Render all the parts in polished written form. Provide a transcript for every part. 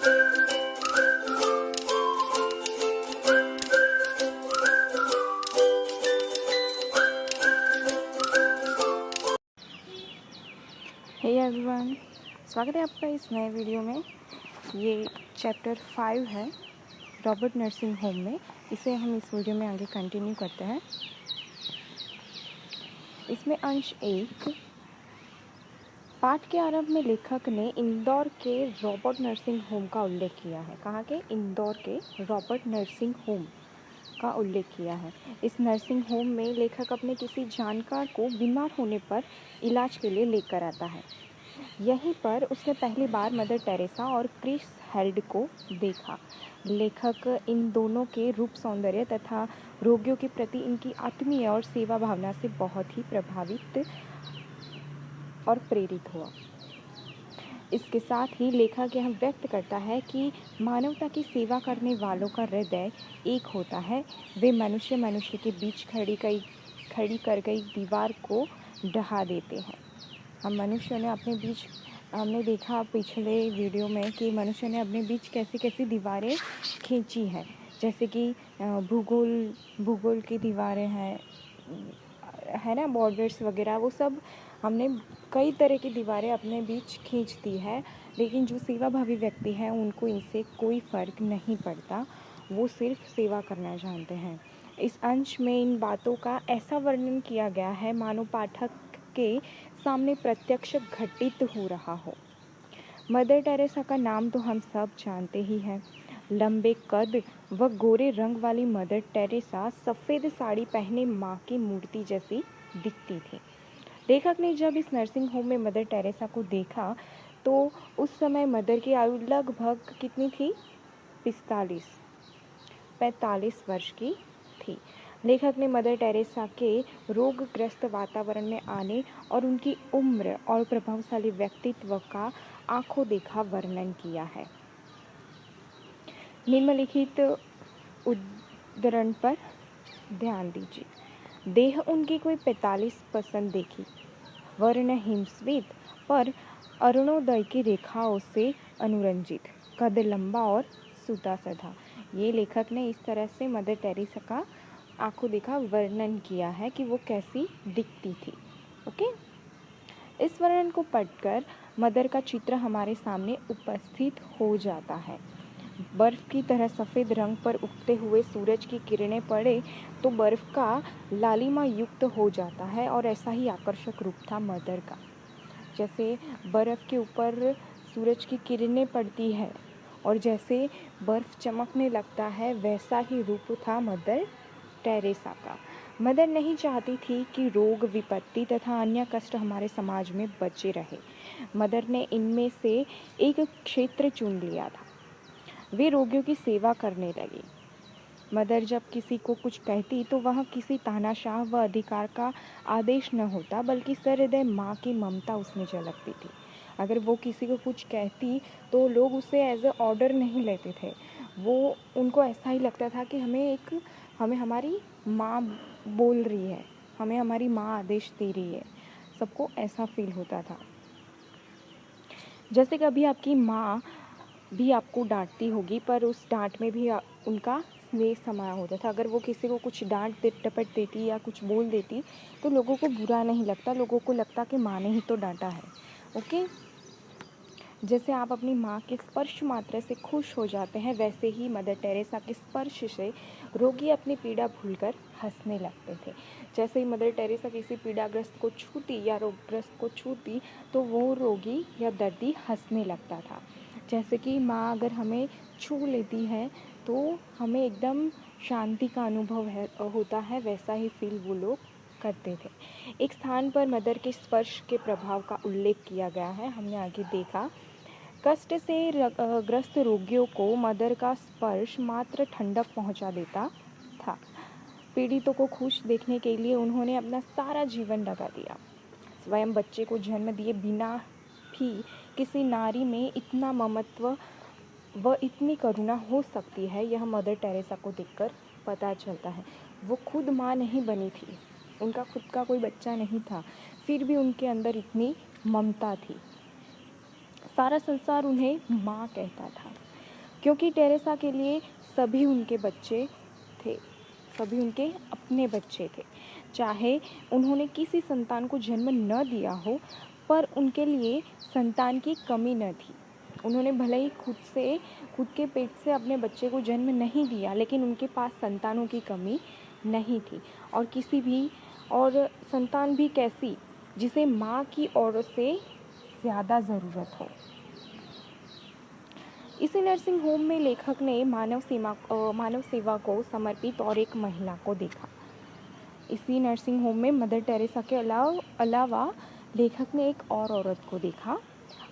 Hey everyone, स्वागत है आपका इस नए वीडियो में। ये चैप्टर 5 है रॉबर्ट नर्सिंग होम में। इसे हम इस वीडियो में आगे कंटिन्यू करते हैं। इसमें अंश 1 पाठ के आरंभ में लेखक ने इंदौर के रॉबर्ट नर्सिंग होम का उल्लेख किया है। कहाँ के? इंदौर के रॉबर्ट नर्सिंग होम का उल्लेख किया है। इस नर्सिंग होम में लेखक अपने किसी जानकार को बीमार होने पर इलाज के लिए लेकर आता है। यहीं पर उसने पहली बार मदर टेरेसा और क्रिस हेल्ड को देखा। लेखक इन दोनों के रूप, सौंदर्य तथा रोगियों के प्रति इनकी आत्मीय और सेवा भावना से बहुत ही प्रभावित और प्रेरित हुआ। इसके साथ ही लेखक यह व्यक्त करता है कि मानवता की सेवा करने वालों का हृदय एक होता है। वे मनुष्य मनुष्य के बीच खड़ी कर गई दीवार को ढहा देते हैं। हम मनुष्यों ने अपने बीच, हमने देखा पिछले वीडियो में कि मनुष्य ने अपने बीच कैसी कैसी दीवारें खींची हैं, जैसे कि भूगोल की दीवारें हैं, है ना, बॉर्डर्स वगैरह, वो सब हमने कई तरह की दीवारें अपने बीच खींच दी है। लेकिन जो सेवाभावी व्यक्ति हैं उनको इनसे कोई फ़र्क नहीं पड़ता, वो सिर्फ सेवा करना जानते हैं। इस अंश में इन बातों का ऐसा वर्णन किया गया है मानो पाठक के सामने प्रत्यक्ष घटित हो रहा हो। मदर टेरेसा का नाम तो हम सब जानते ही हैं। लंबे कद व गोरे रंग वाली मदर टेरेसा सफ़ेद साड़ी पहने माँ की मूर्ति जैसी दिखती थी। लेखक ने जब इस नर्सिंग होम में मदर टेरेसा को देखा तो उस समय मदर की आयु लगभग कितनी थी? 45 वर्ष की थी। लेखक ने मदर टेरेसा के रोगग्रस्त वातावरण में आने और उनकी उम्र और प्रभावशाली व्यक्तित्व का आंखों देखा वर्णन किया है। निम्नलिखित उद्धरण पर ध्यान दीजिए। देह उनकी कोई 45% देखी, वर्ण हिमस्वेत पर अरुणोदय की रेखाओं से अनुरंजित, कद लंबा और सूता सधा। ये लेखक ने इस तरह से मदर टेरेसा का आंखों देखा वर्णन किया है कि वो कैसी दिखती थी। ओके, इस वर्णन को पढ़कर मदर का चित्र हमारे सामने उपस्थित हो जाता है। बर्फ की तरह सफ़ेद रंग पर उगते हुए सूरज की किरणें पड़े तो बर्फ का लालिमा युक्त हो जाता है, और ऐसा ही आकर्षक रूप था मदर का। जैसे बर्फ़ के ऊपर सूरज की किरणें पड़ती है और जैसे बर्फ़ चमकने लगता है, वैसा ही रूप था मदर टेरेसा का। मदर नहीं चाहती थी कि रोग, विपत्ति तथा अन्य कष्ट हमारे समाज में बचे रहे। मदर ने इनमें से एक क्षेत्र चुन लिया था। वे रोगियों की सेवा करने लगी। मदर जब किसी को कुछ कहती तो वह किसी तानाशाह व अधिकार का आदेश न होता, बल्कि सहृदय माँ की ममता उसमें झलकती थी। अगर वो किसी को कुछ कहती तो लोग उसे एज अ ऑर्डर नहीं लेते थे। वो उनको ऐसा ही लगता था कि हमें हमारी माँ बोल रही है, हमें हमारी माँ आदेश दे रही है। सबको ऐसा फील होता था। जैसे कभी आपकी माँ भी आपको डांटती होगी, पर उस डांट में भी उनका स्नेह समाया होता था। अगर वो किसी को कुछ डपट देती या कुछ बोल देती तो लोगों को बुरा नहीं लगता, लोगों को लगता कि माँ ने ही तो डांटा है। ओके, जैसे आप अपनी माँ के स्पर्श मात्र से खुश हो जाते हैं, वैसे ही मदर टेरेसा के स्पर्श से रोगी अपनी पीड़ा भूलकर हंसने लगते थे। जैसे ही मदर टेरेसा किसी पीड़ाग्रस्त को छूती या रोगग्रस्त को छूती तो वो रोगी या दर्दी हंसने लगता था। जैसे कि माँ अगर हमें छू लेती है तो हमें एकदम शांति का अनुभव होता है, वैसा ही फील वो लोग करते थे। एक स्थान पर मदर के स्पर्श के प्रभाव का उल्लेख किया गया है। हमने आगे देखा, कष्ट से ग्रस्त रोगियों को मदर का स्पर्श मात्र ठंडक पहुंचा देता था। पीड़ितों को खुश देखने के लिए उन्होंने अपना सारा जीवन लगा दिया। स्वयं बच्चे को जन्म दिए बिना भी किसी नारी में इतना ममत्व व इतनी करुणा हो सकती है, यह मदर टेरेसा को देखकर पता चलता है। वो खुद माँ नहीं बनी थी, उनका खुद का कोई बच्चा नहीं था, फिर भी उनके अंदर इतनी ममता थी। सारा संसार उन्हें माँ कहता था। क्योंकि टेरेसा के लिए सभी उनके बच्चे थे, सभी उनके अपने बच्चे थे। चाहे उन्होंने किसी संतान को जन्म न दिया हो, पर उनके लिए संतान की कमी न थी। उन्होंने भले ही खुद के पेट से अपने बच्चे को जन्म नहीं दिया, लेकिन उनके पास संतानों की कमी नहीं थी। और संतान भी कैसी, जिसे माँ की ओर से ज़्यादा ज़रूरत हो। इसी नर्सिंग होम में लेखक ने मानव सेवा को समर्पित और एक महिला को देखा। इसी नर्सिंग होम में मदर टेरेसा के अलावा लेखक ने एक और औरत को देखा।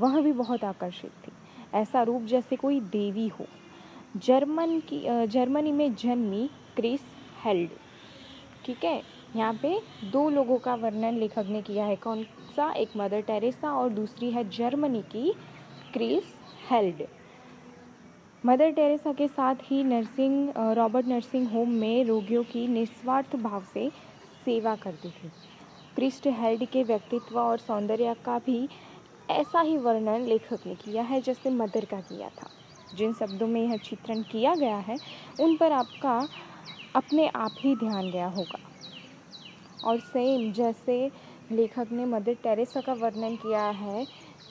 वह भी बहुत आकर्षित थी, ऐसा रूप जैसे कोई देवी हो। जर्मनी में जन्मी क्रिस हेल्ड। ठीक है, यहाँ पे दो लोगों का वर्णन लेखक ने किया है। कौन सा? एक मदर टेरेसा और दूसरी है जर्मनी की क्रिस हेल्ड। मदर टेरेसा के साथ ही रॉबर्ट नर्सिंग होम में रोगियों की निस्वार्थ भाव से सेवा करती थी। क्रिस्ट हेल्ड के व्यक्तित्व और सौंदर्य का भी ऐसा ही वर्णन लेखक ने किया है जैसे मदर का किया था। जिन शब्दों में यह चित्रण किया गया है उन पर आपका अपने आप ही ध्यान गया होगा। और सेम जैसे लेखक ने मदर टेरेसा का वर्णन किया है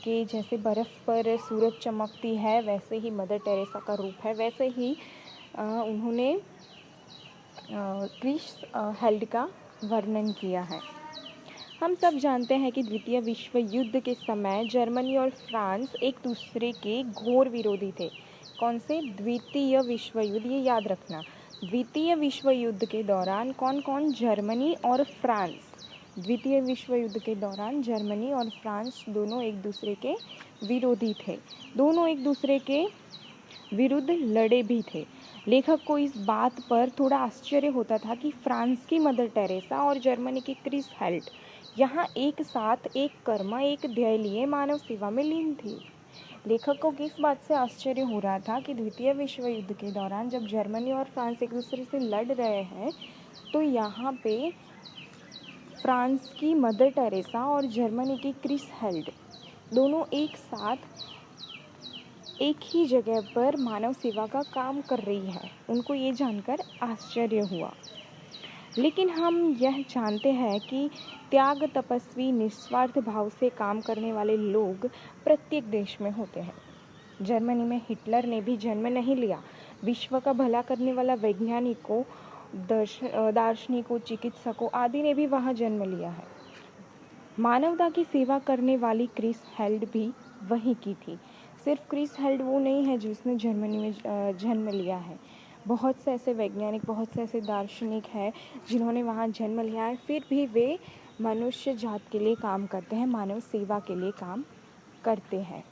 कि जैसे बर्फ़ पर सूरज चमकती है, वैसे ही मदर टेरेसा का रूप है, वैसे ही उन्होंने क्रिस हेल्ड का वर्णन किया है। हम सब जानते हैं कि द्वितीय विश्व युद्ध के समय जर्मनी और फ्रांस एक दूसरे के घोर विरोधी थे। कौन से? द्वितीय विश्व युद्ध, ये याद रखना। द्वितीय विश्व युद्ध के दौरान कौन कौन? जर्मनी और फ्रांस। द्वितीय विश्व युद्ध के दौरान जर्मनी और फ्रांस दोनों एक दूसरे के विरोधी थे। दोनों एक दूसरे के विरुद्ध लड़े भी थे। लेखक को इस बात पर थोड़ा आश्चर्य होता था कि फ्रांस की मदर टेरेसा और जर्मनी की क्रिस हेल्ड यहाँ एक साथ एक कर्म, एक ध्येय लिए मानव सेवा में लीन थी। लेखक को किस बात से आश्चर्य हो रहा था कि द्वितीय विश्व युद्ध के दौरान जब जर्मनी और फ्रांस एक दूसरे से लड़ रहे हैं, तो यहाँ पे फ्रांस की मदर टेरेसा और जर्मनी की क्रिस हेल्ड दोनों एक साथ एक ही जगह पर मानव सेवा का काम कर रही है। उनको ये जानकर आश्चर्य हुआ। लेकिन हम यह जानते हैं कि त्याग, तपस्वी, निस्वार्थ भाव से काम करने वाले लोग प्रत्येक देश में होते हैं। जर्मनी में हिटलर ने भी जन्म नहीं लिया। विश्व का भला करने वाला वैज्ञानिकों, दार्शनिकों, चिकित्सकों आदि ने भी वहाँ जन्म लिया है। मानवता की सेवा करने वाली क्रिस हेल्ड भी वहीं की थी। सिर्फ क्रिस हेल्ड वो नहीं है जिसने जर्मनी में जन्म लिया है। बहुत से ऐसे वैज्ञानिक, बहुत से ऐसे दार्शनिक हैं जिन्होंने वहाँ जन्म लिया है, फिर भी वे मनुष्य जात के लिए काम करते हैं, मानव सेवा के लिए काम करते हैं।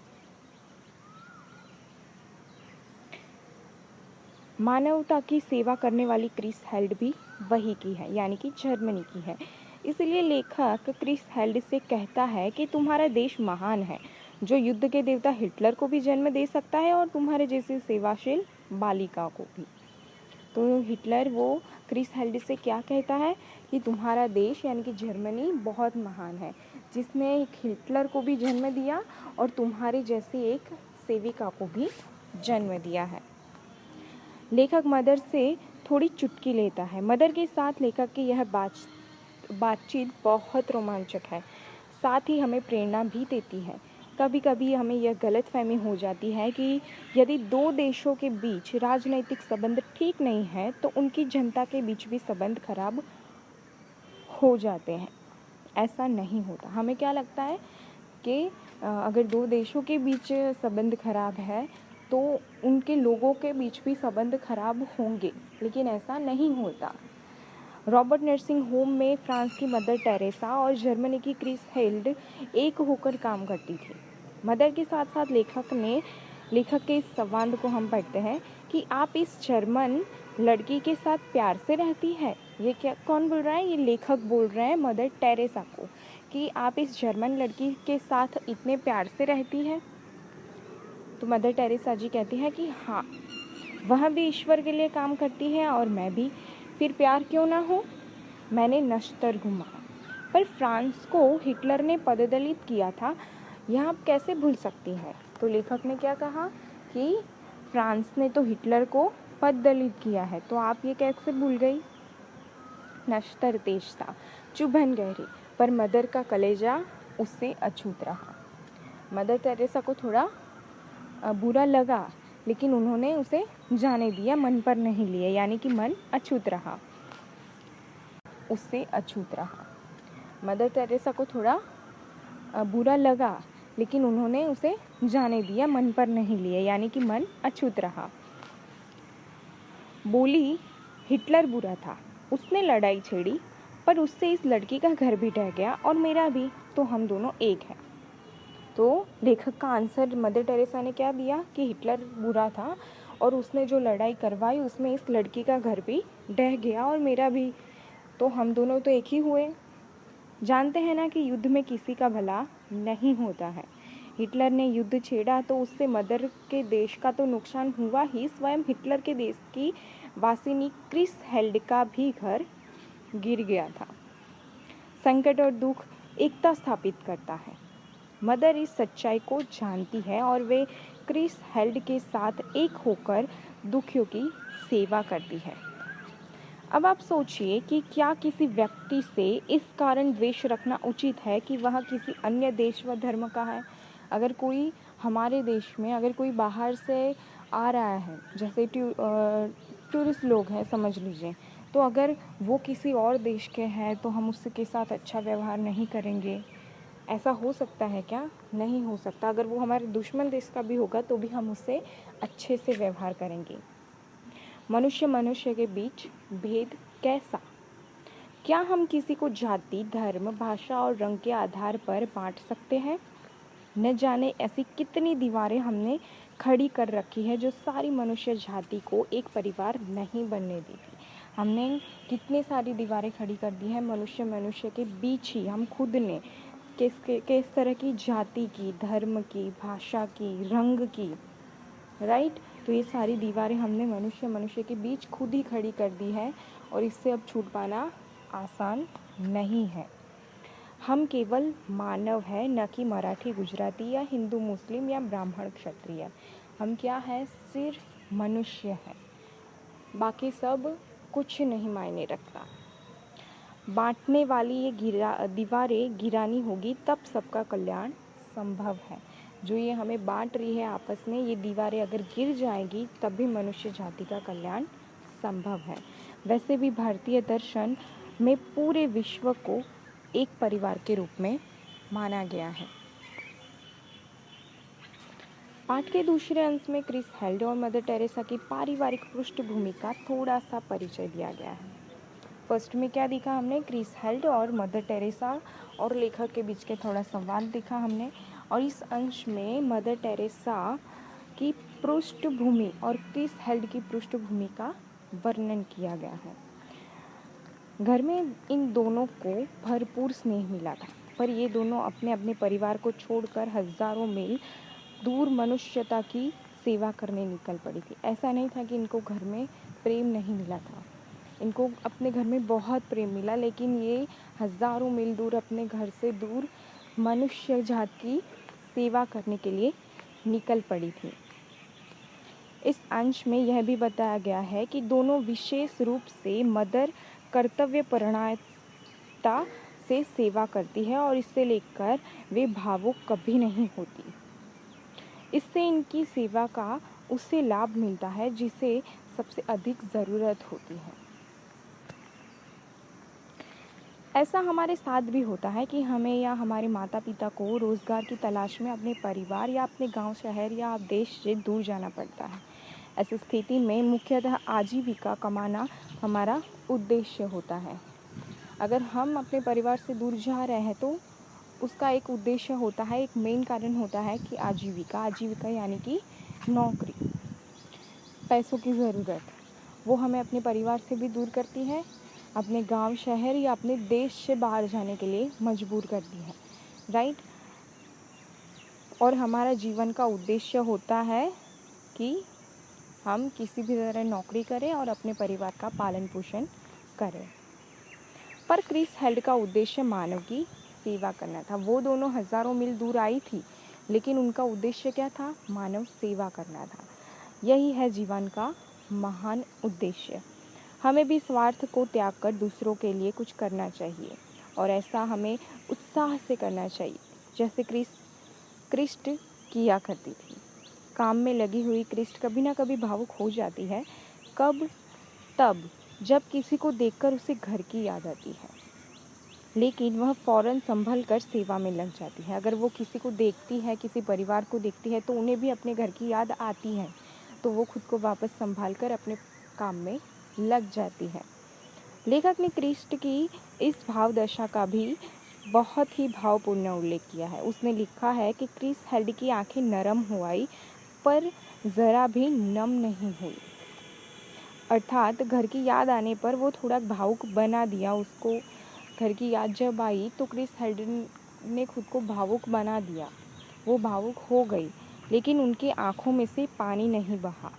मानवता की सेवा करने वाली क्रिस हेल्ड भी वही की है, यानी कि जर्मनी की है। इसलिए लेखक क्रिस हेल्ड से कहता है कि तुम्हारा देश महान है, जो युद्ध के देवता हिटलर को भी जन्म दे सकता है और तुम्हारे जैसी सेवाशील बालिका को भी। तो हिटलर वो क्रिस हेल्ड से क्या कहता है कि तुम्हारा देश यानी कि जर्मनी बहुत महान है, जिसने हिटलर को भी जन्म दिया और तुम्हारे जैसी एक सेविका को भी जन्म दिया है। लेखक मदर से थोड़ी चुटकी लेता है। मदर के साथ लेखक की यह बातचीत बहुत रोमांचक है, साथ ही हमें प्रेरणा भी देती है। कभी कभी हमें यह गलतफहमी हो जाती है कि यदि दो देशों के बीच राजनीतिक संबंध ठीक नहीं है तो उनकी जनता के बीच भी संबंध खराब हो जाते हैं। ऐसा नहीं होता। हमें क्या लगता है कि अगर दो देशों के बीच संबंध खराब है तो उनके लोगों के बीच भी संबंध खराब होंगे, लेकिन ऐसा नहीं होता। रॉबर्ट नर्सिंग होम में फ्रांस की मदर टेरेसा और जर्मनी की क्रिस हेल्ड एक होकर काम करती थी। मदर के साथ साथ लेखक के इस संवाद को हम पढ़ते हैं कि आप इस जर्मन लड़की के साथ प्यार से रहती है। ये क्या, कौन बोल रहा है? ये लेखक बोल रहे हैं मदर टेरेसा को कि आप इस जर्मन लड़की के साथ इतने प्यार से रहती है। तो मदर टेरेसा जी कहती है कि हाँ, वह भी ईश्वर के लिए काम करती है और मैं भी, फिर प्यार क्यों ना हो। मैंने नश्तर घुमाया, पर फ्रांस को हिटलर ने पददलित किया था, यह आप कैसे भूल सकती हैं। तो लेखक ने क्या कहा कि फ्रांस ने तो हिटलर को पददलित किया है, तो आप ये कैसे भूल गई। नश्तर तेज था, चुभन गहरी, पर मदर का कलेजा उससे अछूत रहा। मदर टेरेसा को थोड़ा बुरा लगा, लेकिन उन्होंने उसे जाने दिया, मन पर नहीं लिए, यानी कि मन अछूत रहा, उससे अछूत रहा। मदर टेरेसा को थोड़ा बुरा लगा, लेकिन उन्होंने उसे जाने दिया, मन पर नहीं लिए, यानी कि मन अछूत रहा। बोली, हिटलर बुरा था, उसने लड़ाई छेड़ी, पर उससे इस लड़की का घर भी ढह गया और मेरा भी, तो हम दोनों एक हैं। तो लेखक का आंसर मदर टेरेसा ने क्या दिया कि हिटलर बुरा था और उसने जो लड़ाई करवाई उसमें इस लड़की का घर भी ढह गया और मेरा भी, तो हम दोनों तो एक ही हुए। जानते हैं ना कि युद्ध में किसी का भला नहीं होता है। हिटलर ने युद्ध छेड़ा तो उससे मदर के देश का तो नुकसान हुआ ही, स्वयं हिटलर के देश की वासिनी क्रिस हेल्ड का भी घर गिर गया था। संकट और दुख एकता स्थापित करता है। मदर इस सच्चाई को जानती है और वे क्रिस हेल्ड के साथ एक होकर दुखियों की सेवा करती है। अब आप सोचिए कि क्या किसी व्यक्ति से इस कारण द्वेष रखना उचित है कि वह किसी अन्य देश व धर्म का है। अगर कोई हमारे देश में, अगर कोई बाहर से आ रहा है, जैसे टूरिस्ट लोग हैं समझ लीजिए, तो अगर वो किसी और देश के हैं तो हम उसके के साथ अच्छा व्यवहार नहीं करेंगे। ऐसा हो सकता है क्या? नहीं हो सकता। अगर वो हमारे दुश्मन देश का भी होगा तो भी हम उससे अच्छे से व्यवहार करेंगे। मनुष्य मनुष्य के बीच भेद कैसा? क्या हम किसी को जाति, धर्म, भाषा और रंग के आधार पर बांट सकते हैं? न जाने ऐसी कितनी दीवारें हमने खड़ी कर रखी है जो सारी मनुष्य जाति को एक परिवार नहीं बनने देती। हमने कितनी सारी दीवारें खड़ी कर दी है मनुष्य मनुष्य के बीच ही, हम खुद ने किस तरह की जाति की, धर्म की, भाषा की, रंग की, राइट। तो ये सारी दीवारें हमने मनुष्य मनुष्य के बीच खुद ही खड़ी कर दी है और इससे अब छूट पाना आसान नहीं है। हम केवल मानव है, न कि मराठी, गुजराती या हिंदू, मुस्लिम या ब्राह्मण, क्षत्रिय। हम क्या है? सिर्फ मनुष्य है, बाकी सब कुछ नहीं मायने रखता। बांटने वाली ये दीवारें गिरानी होगी, तब सबका कल्याण संभव है। जो ये हमें बांट रही है आपस में, ये दीवारें अगर गिर जाएंगी तब भी मनुष्य जाति का कल्याण संभव है। वैसे भी भारतीय दर्शन में पूरे विश्व को एक परिवार के रूप में माना गया है। पाठ के दूसरे अंश में क्रिस हेल्ड और मदर टेरेसा की पारिवारिक पृष्ठभूमि का थोड़ा सा परिचय दिया गया है। फर्स्ट में क्या देखा हमने? क्रिस हेल्ड और मदर टेरेसा और लेखक के बीच के थोड़ा संवाद देखा हमने, और इस अंश में मदर टेरेसा की पृष्ठभूमि और क्रिस हेल्ड की पृष्ठभूमि का वर्णन किया गया है। घर में इन दोनों को भरपूर स्नेह मिला था, पर ये दोनों अपने अपने परिवार को छोड़कर हजारों मील दूर मनुष्यता की सेवा करने निकल पड़ी थी। ऐसा नहीं था कि इनको घर में प्रेम नहीं मिला था, इनको अपने घर में बहुत प्रेम मिला, लेकिन ये हजारों मील दूर, अपने घर से दूर मनुष्य जात की सेवा करने के लिए निकल पड़ी थी। इस अंश में यह भी बताया गया है कि दोनों विशेष रूप से मदर कर्तव्य परायणता से सेवा करती है और इससे लेकर वे भावुक कभी नहीं होती। इससे इनकी सेवा का उससे लाभ मिलता है जिसे सबसे अधिक ज़रूरत होती है। ऐसा हमारे साथ भी होता है कि हमें या हमारे माता पिता को रोज़गार की तलाश में अपने परिवार या अपने गांव, शहर या देश से दूर जाना पड़ता है। ऐसी स्थिति में मुख्यतः आजीविका कमाना हमारा उद्देश्य होता है। अगर हम अपने परिवार से दूर जा रहे हैं तो उसका एक उद्देश्य होता है, एक मेन कारण होता है कि आजीविका यानी कि नौकरी, पैसों की ज़रूरत, वो हमें अपने परिवार से भी दूर करती है, अपने गांव, शहर या अपने देश से बाहर जाने के लिए मजबूर करती है, राइट। और हमारा जीवन का उद्देश्य होता है कि हम किसी भी तरह नौकरी करें और अपने परिवार का पालन पोषण करें। पर क्रिस हेल्ड का उद्देश्य मानव की सेवा करना था। वो दोनों हजारों मील दूर आई थी, लेकिन उनका उद्देश्य क्या था? मानव सेवा करना था। यही है जीवन का महान उद्देश्य। हमें भी स्वार्थ को त्याग कर दूसरों के लिए कुछ करना चाहिए और ऐसा हमें उत्साह से करना चाहिए, जैसे क्रिस्ट किया करती थी। काम में लगी हुई क्रिस्ट कभी ना कभी भावुक हो जाती है। कब? तब जब किसी को देखकर उसे घर की याद आती है, लेकिन वह फ़ौरन संभल कर सेवा में लग जाती है। अगर वो किसी को देखती है, किसी परिवार को देखती है, तो उन्हें भी अपने घर की याद आती है, तो वो खुद को वापस संभाल कर अपने काम में लग जाती है। लेखक ने क्रिस्ट की इस भाव दशा का भी बहुत ही भावपूर्ण उल्लेख किया है। उसने लिखा है कि क्रिस हेल्ड की आंखें नरम हो आई, पर ज़रा भी नम नहीं हुई। अर्थात घर की याद आने पर वो थोड़ा भावुक बना दिया उसको। घर की याद जब आई तो क्रिस हेल्डन ने खुद को भावुक बना दिया। वो भावुक हो गई, लेकिन उनकी आंखों में से पानी नहीं बहा।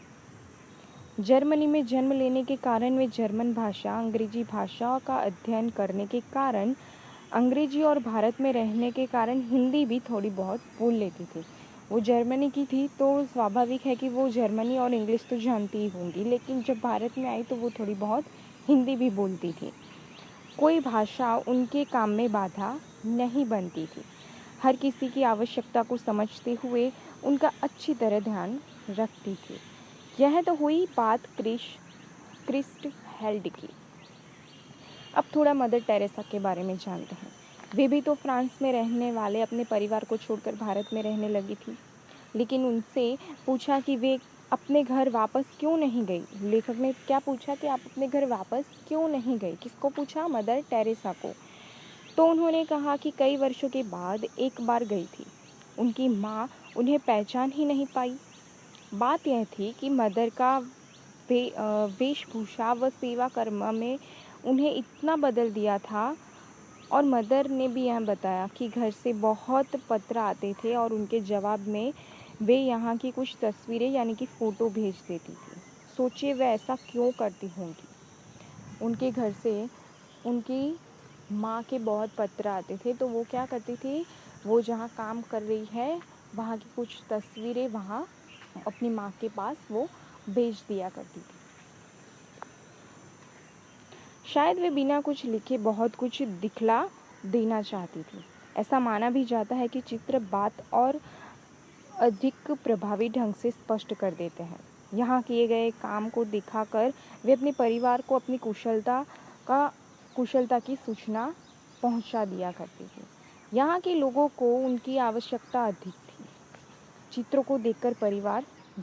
जर्मनी में जन्म लेने के कारण वे जर्मन भाषा, अंग्रेजी भाषा का अध्ययन करने के कारण, अंग्रेजी और भारत में रहने के कारण हिंदी भी थोड़ी बहुत बोल लेती थी। वो जर्मनी की थी तो स्वाभाविक है कि वो जर्मनी और इंग्लिश तो जानती ही होंगी, लेकिन जब भारत में आई तो वो थोड़ी बहुत हिंदी भी बोलती थी। कोई भाषा उनके काम में बाधा नहीं बनती थी। हर किसी की आवश्यकता को समझते हुए उनका अच्छी तरह ध्यान रखती थी। यह तो हुई बात क्रिस्ट हेल्ड की। अब थोड़ा मदर टेरेसा के बारे में जानते हैं। वे भी तो फ्रांस में रहने वाले अपने परिवार को छोड़कर भारत में रहने लगी थी, लेकिन उनसे पूछा कि वे अपने घर वापस क्यों नहीं गई। लेखक ने क्या पूछा कि आप अपने घर वापस क्यों नहीं गई? किसको पूछा? मदर टेरेसा को। तो उन्होंने कहा कि कई वर्षों के बाद एक बार गई थी। उनकी माँ उन्हें पहचान ही नहीं पाई। बात यह थी कि मदर का वेशभूषा व सेवा कर्म में उन्हें इतना बदल दिया था। और मदर ने भी यह बताया कि घर से बहुत पत्र आते थे और उनके जवाब में वे यहाँ की कुछ तस्वीरें यानी कि फ़ोटो भेज देती थी। सोचिए वे ऐसा क्यों करती होंगी। उनके घर से उनकी माँ के बहुत पत्र आते थे, तो वो क्या करती थी, वो जहाँ काम कर रही है वहाँ की कुछ तस्वीरें वहाँ अपनी माँ के पास वो भेज दिया करती थी। शायद वे बिना कुछ लिखे बहुत कुछ दिखला देना चाहती थी। ऐसा माना भी जाता है कि चित्र बात और अधिक प्रभावी ढंग से स्पष्ट कर देते हैं। यहाँ किए गए काम को दिखाकर वे अपने परिवार को अपनी कुशलता की सूचना पहुँचा दिया करती थी। यहाँ के लोगों को उनकी आवश्यकता अधिक थी। चित्रों को देखकर परिवार